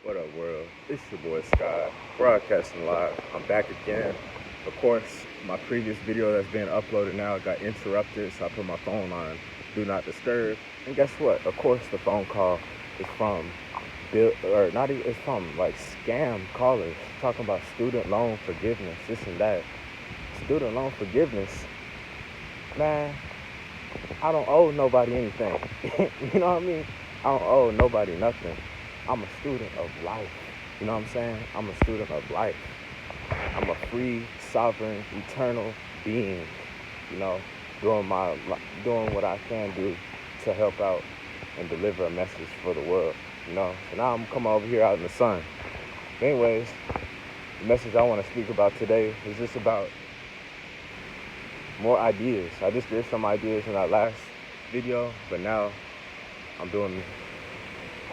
What up, world? It's your boy Sky, broadcasting live. I'm back again. Of course, my previous video that's being uploaded now got interrupted, so I put my phone on Do Not Disturb. And guess what? Of course, the phone call is from Bill, or not even, it's from like scam callers talking about student loan forgiveness, this and that. Student loan forgiveness, man. I don't owe nobody anything. You know what I mean? I don't owe nobody nothing. I'm a student of life. You know what I'm saying? I'm a student of life. I'm a free, sovereign, eternal being. You know, doing my doing what I can do to help out and deliver a message for the world. You know, so now I'm coming over here out in the sun. But anyways, the message I want to speak about today is just about more ideas. I just did some ideas in that last video, but now I'm doing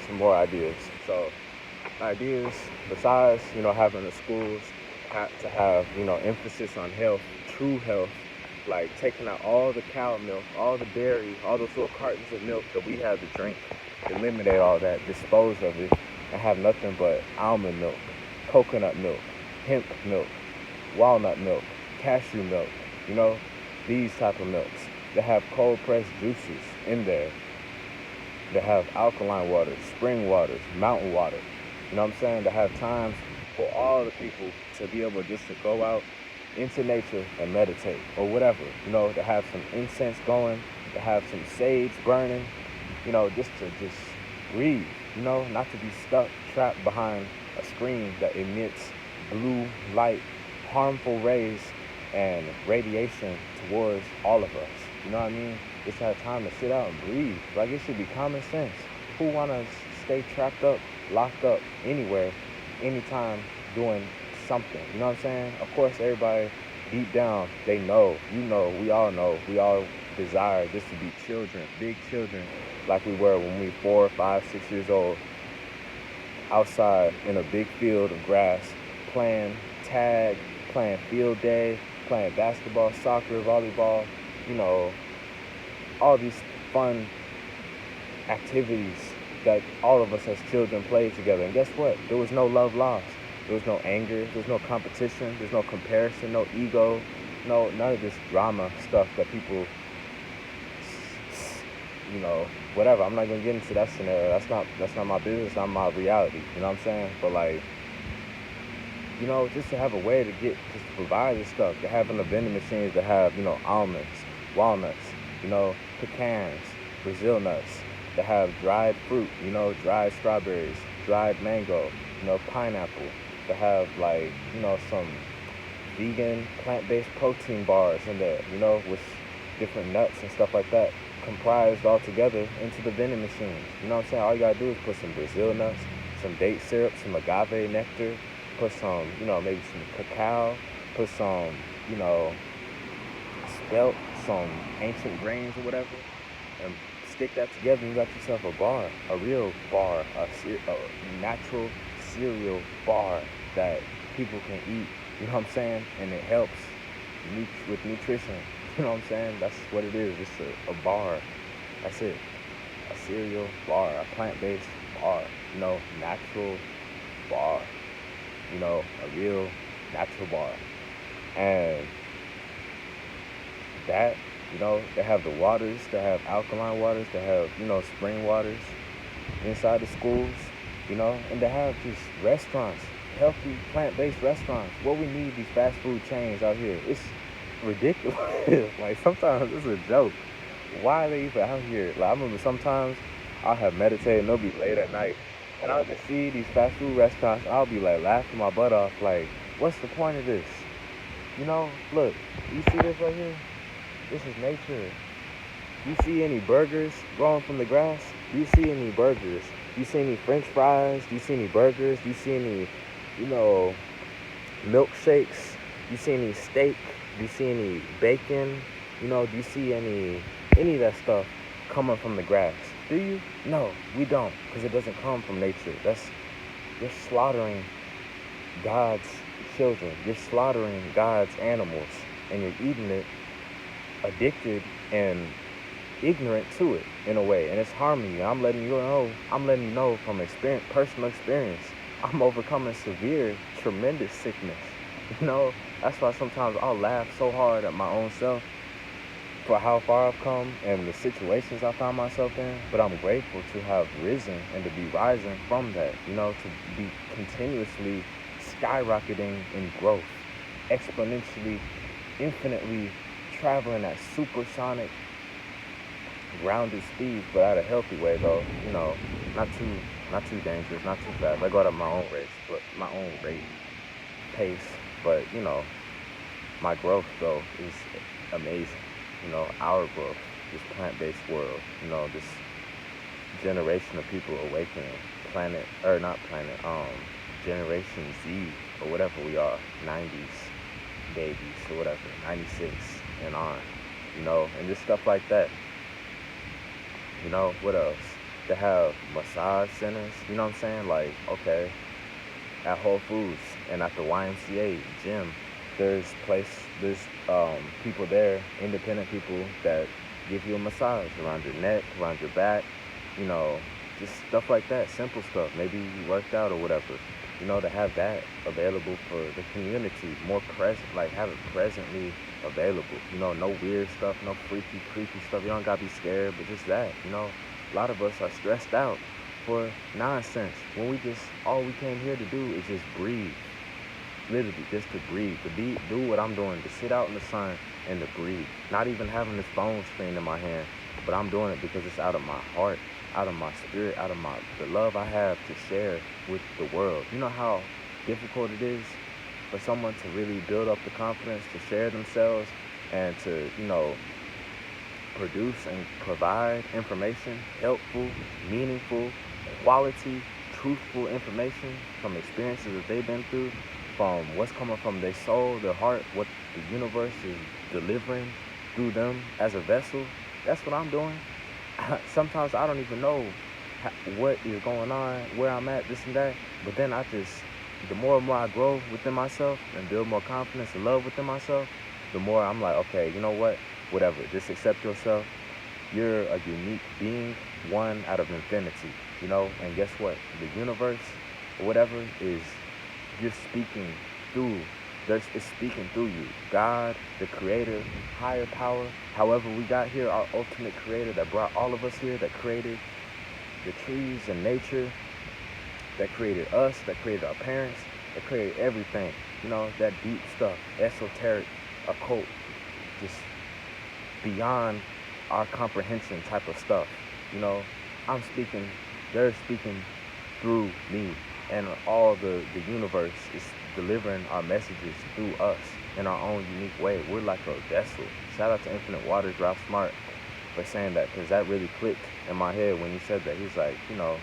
some more ideas. So ideas besides, having the schools have to have, emphasis on health, true health, like taking out all the cow milk, all the dairy, all those little cartons of milk that we have to drink, eliminate all that, dispose of it, and have nothing but almond milk, coconut milk, hemp milk, walnut milk, cashew milk, you know, these type of milks that have cold pressed juices in there, that have alkaline waters, spring waters, mountain water. You know what I'm saying? To have times for all the people to be able just to go out into nature and meditate or whatever. To have some incense going, to have some sage burning, just to just breathe, not to be stuck, trapped behind a screen that emits blue light, harmful rays, and radiation towards all of us. You know what I mean? Just have time to sit out and breathe. Like, it should be common sense. Who want to stay trapped up, locked up anywhere, anytime, doing something? You know what I'm saying? Of course, everybody deep down, they know, we all desire just to be children, big children, like we were when we were 4, 5, 6 years old, outside in a big field of grass, playing tag, playing field day, playing basketball, soccer, volleyball, you know, all these fun activities that all of us as children played together. And guess what? There was no love lost. There was no anger. There was no competition. There's no comparison, no ego, none of this drama stuff that people, whatever. I'm not gonna get into that scenario. That's not my business. Not my reality. You know what I'm saying? But like, just to have a way to just to provide this stuff, to having the vending machines that have, almonds, walnuts, pecans, Brazil nuts, that have dried fruit, dried strawberries, dried mango, pineapple, to have like, some vegan, plant-based protein bars in there, with different nuts and stuff like that, comprised all together into the vending machines. You know what I'm saying? All you gotta do is put some Brazil nuts, some date syrup, some agave nectar, put some, maybe some cacao, put some, spelt, some ancient grains or whatever, and stick that together, and you got yourself a bar, a real bar, a natural cereal bar that people can eat, you know what I'm saying? And it helps with nutrition, you know what I'm saying? That's what it is, it's a bar, that's it, a cereal bar, a plant-based bar, natural bar, a real natural bar. And that, they have the waters, they have alkaline waters, they have, spring waters inside the schools, and they have these restaurants, healthy plant-based restaurants. What we need these fast food chains out here, it's ridiculous. Like, sometimes it's a joke. Why are they even out here? Like, I remember sometimes I'll have meditated and it'll be late at night, and I'll just see these fast food restaurants, I'll be like laughing my butt off, like, what's the point of this? Look, you see this right here? This is nature. You see any burgers growing from the grass? Do you see any burgers? Do you see any french fries? Do you see any burgers? Do you see any, milkshakes? Do you see any steak? Do you see any bacon? Do you see any of that stuff coming from the grass? Do you? No, we don't, because it doesn't come from nature. You're slaughtering God's children. You're slaughtering God's animals, and you're eating it, addicted and ignorant to it in a way, and it's harming you. I'm letting you know from experience, personal experience, I'm overcoming severe, tremendous sickness. You know, that's why sometimes I'll laugh so hard at my own self for how far I've come and the situations I found myself in. But I'm grateful to have risen and to be rising from that, you know, to be continuously skyrocketing in growth, exponentially, infinitely traveling at supersonic, grounded speeds, but at a healthy way though, you know, not too dangerous, not too fast. I go at my own race, but my own rate, pace, but you know, my growth though is amazing. You know, our growth, this plant-based world, you know, this generation of people awakening, planet, or not planet, Generation Z, or whatever we are, 90s babies, or whatever, 96 and on, you know, and just stuff like that. You know, what else? They have massage centers, you know what I'm saying? Like, okay, at Whole Foods and at the YMCA gym, there's people there, independent people that give you a massage around your neck, around your back, you know, just stuff like that, simple stuff. Maybe you worked out or whatever, you know, to have that available for the community, more present, like have it presently available, you know, no weird stuff, no freaky, creepy stuff. You don't gotta be scared, but just that, you know, a lot of us are stressed out for nonsense when all we came here to do is just breathe. Literally just to breathe, do what I'm doing, to sit out in the sun and to breathe. Not even having this phone screen in my hand, but I'm doing it because it's out of my heart, out of my spirit, out of the love I have to share with the world. You know how difficult it is for someone to really build up the confidence to share themselves and to, you know, produce and provide information, helpful, meaningful, quality, truthful information from experiences that they've been through, from what's coming from their soul, their heart, what the universe is delivering through them as a vessel. That's what I'm doing. Sometimes I don't even know what is going on, where I'm at, this and that. But then the more and more I grow within myself and build more confidence and love within myself, the more I'm like, okay, you know what? Whatever, just accept yourself. You're a unique being, one out of infinity, you know? And guess what? The universe, or whatever, you're speaking through, it's speaking through you. God, the creator, higher power, however we got here, our ultimate creator that brought all of us here, that created the trees and nature, that created us, that created our parents, that created everything. You know, that deep stuff, esoteric, occult, just beyond our comprehension type of stuff. You know, they're speaking through me, and all the universe is delivering our messages through us in our own unique way. We're like a vessel. Shout out to Infinite Water Drop Smart for saying that, because that really clicked in my head when he said that. He's like, you know,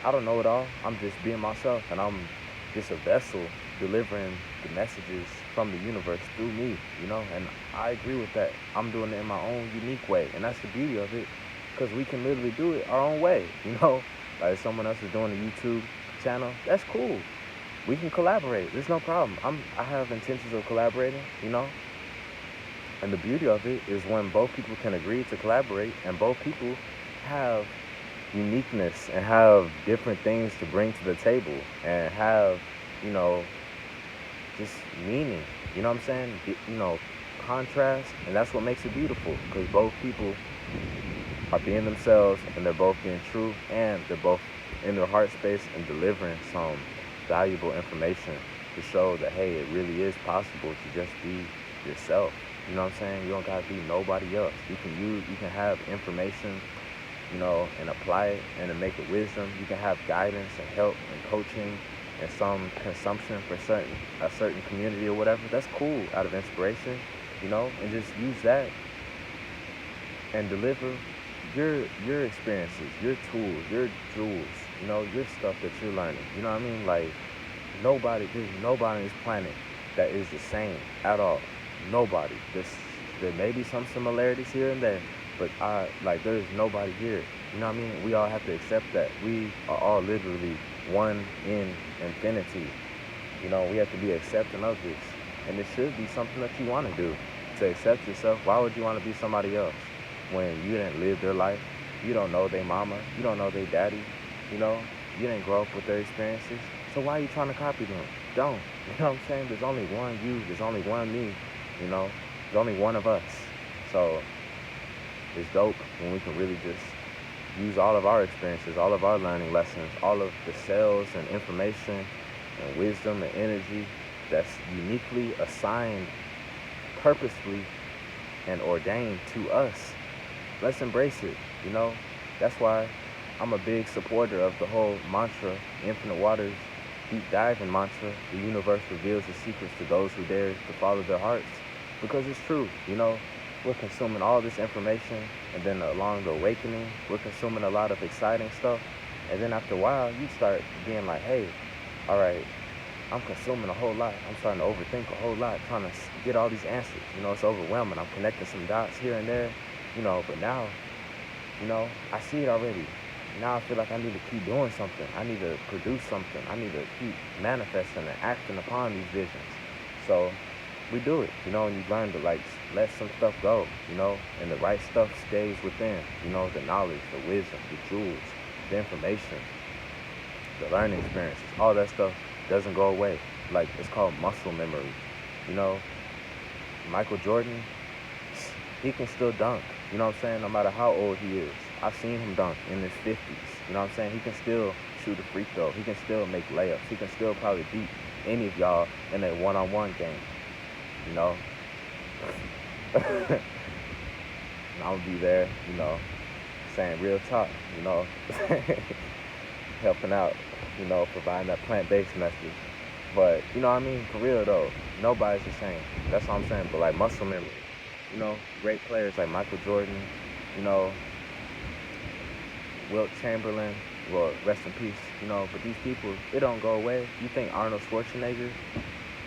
I don't know it all. I'm just being myself, and I'm just a vessel delivering the messages from the universe through me, you know, and I agree with that. I'm doing it in my own unique way, and that's the beauty of it, because we can literally do it our own way, you know. Like, if someone else is doing a YouTube channel, that's cool. We can collaborate. There's no problem. I have intentions of collaborating, you know. And the beauty of it is when both people can agree to collaborate and both people have uniqueness and have different things to bring to the table and have, you know, just meaning, you know what I'm saying? You know, contrast, and that's what makes it beautiful, because both people are being themselves and they're both being true and they're both in their heart space and delivering some valuable information to show that, hey, it really is possible to just be yourself. You know what I'm saying? You don't gotta be nobody else. You can have information, you know, and apply it and to make it wisdom. You can have guidance and help and coaching and some consumption for a certain community or whatever. That's cool, out of inspiration, you know, and just use that and deliver your experiences, your tools, your jewels, you know, your stuff that you're learning. You know what I mean? Like, there's nobody on this planet that is the same at all. Nobody. There may be some similarities here and there, but there's nobody here. You know what I mean? We all have to accept that. We are all literally one in infinity. You know, we have to be accepting of this. And it should be something that you want to do, to accept yourself. Why would you want to be somebody else? when you didn't live their life. You don't know their mama. You don't know their daddy. You know, you didn't grow up with their experiences. So why are you trying to copy them? Don't. You know what I'm saying? There's only one you. There's only one me. You know, there's only one of us. So it's dope when we can really just use all of our experiences, all of our learning lessons, all of the sales and information and wisdom and energy that's uniquely assigned purposefully and ordained to us. Let's embrace it, you know? That's why I'm a big supporter of the whole mantra, Infinite Waters, deep diving mantra. The universe reveals its secrets to those who dare to follow their hearts. Because it's true, you know? We're consuming all this information, and then along the awakening, we're consuming a lot of exciting stuff. And then after a while, you start being like, hey, all right, I'm consuming a whole lot. I'm starting to overthink a whole lot, trying to get all these answers. You know, it's overwhelming. I'm connecting some dots here and there, you know, but now, you know, I see it already. Now I feel like I need to keep doing something. I need to produce something. I need to keep manifesting and acting upon these visions. So we do it, you know, and you learn to like let some stuff go, you know, and the right stuff stays within, you know, the knowledge, the wisdom, the jewels, the information, the learning experiences, all that stuff doesn't go away. Like, it's called muscle memory, you know. Michael Jordan, he can still dunk, you know what I'm saying, no matter how old he is. I've seen him dunk in his 50s, you know what I'm saying. He can still shoot a free throw. He can still make layups. He can still probably beat any of y'all in a one-on-one game, you know. And I'll be there, you know, saying real talk, you know, helping out, you know, providing that plant-based message. But, you know what I mean, for real though, nobody's the same. That's what I'm saying. But like muscle memory, you know, great players like Michael Jordan, you know, Wilt Chamberlain, well, rest in peace, you know, but these people, it don't go away. You think Arnold Schwarzenegger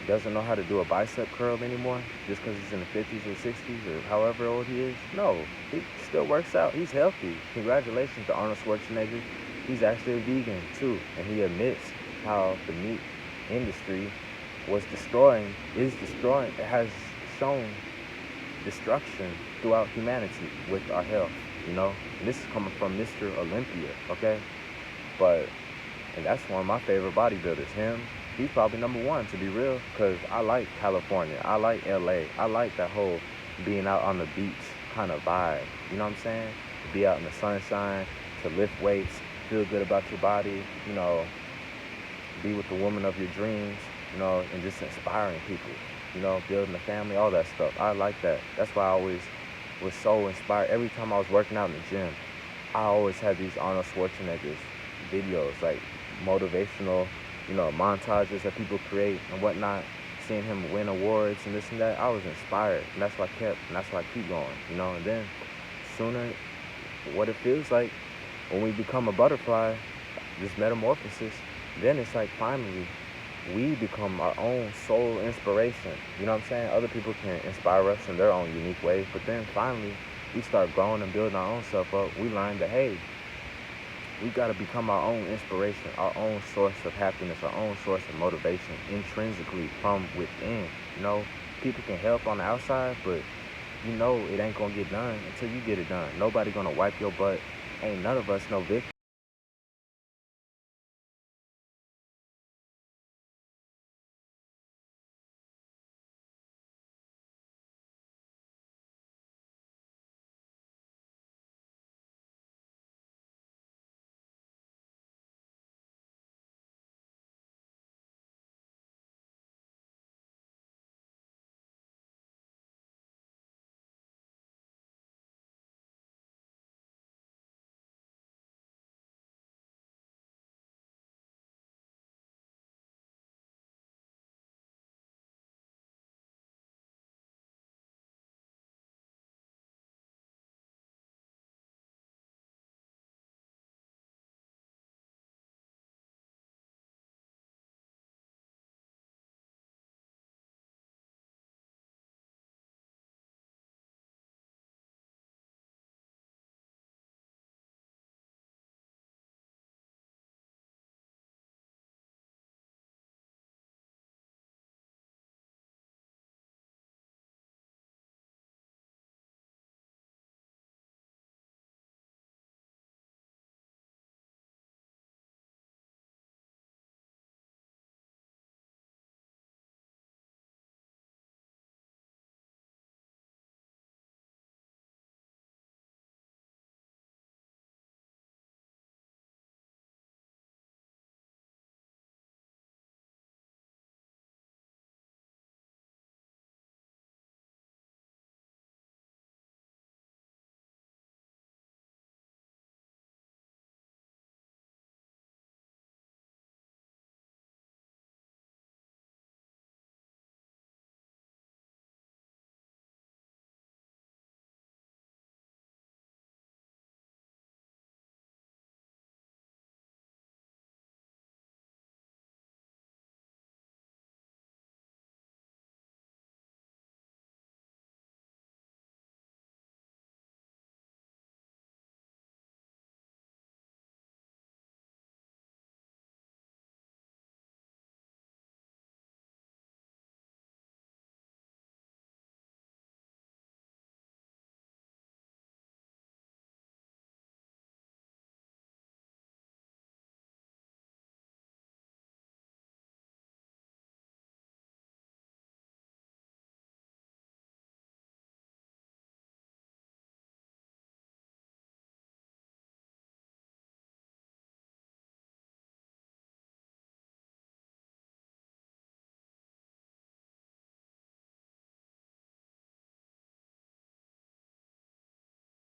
doesn't know how to do a bicep curl anymore just because he's in the 50s or 60s or however old he is? No, he still works out. He's healthy. Congratulations to Arnold Schwarzenegger. He's actually a vegan too, and he admits how the meat industry is destroying, it has shown destruction throughout humanity with our health, you know? And this is coming from Mr. Olympia, okay? And that's one of my favorite bodybuilders. Him, he's probably number one, to be real, because I like California. I like LA. I like that whole being out on the beach kind of vibe. You know what I'm saying? To be out in the sunshine, to lift weights, feel good about your body, you know, be with the woman of your dreams, you know, and just inspiring people, you know, building a family, all that stuff. I like that. That's why I always was so inspired. Every time I was working out in the gym, I always had these Arnold Schwarzenegger's videos, like motivational, you know, montages that people create and whatnot, seeing him win awards and this and that. I was inspired, and that's why I keep going, you know. And then sooner, what it feels like when we become a butterfly, this metamorphosis, then it's like finally we become our own soul inspiration. You know what I'm saying? Other people can inspire us in their own unique ways, but then finally we start growing and building our own self up. We learn that, hey, we got to become our own inspiration, our own source of happiness, our own source of motivation, intrinsically from within. You know, people can help on the outside, but you know it ain't going to get done until you get it done. Nobody going to wipe your butt. Ain't none of us no victim.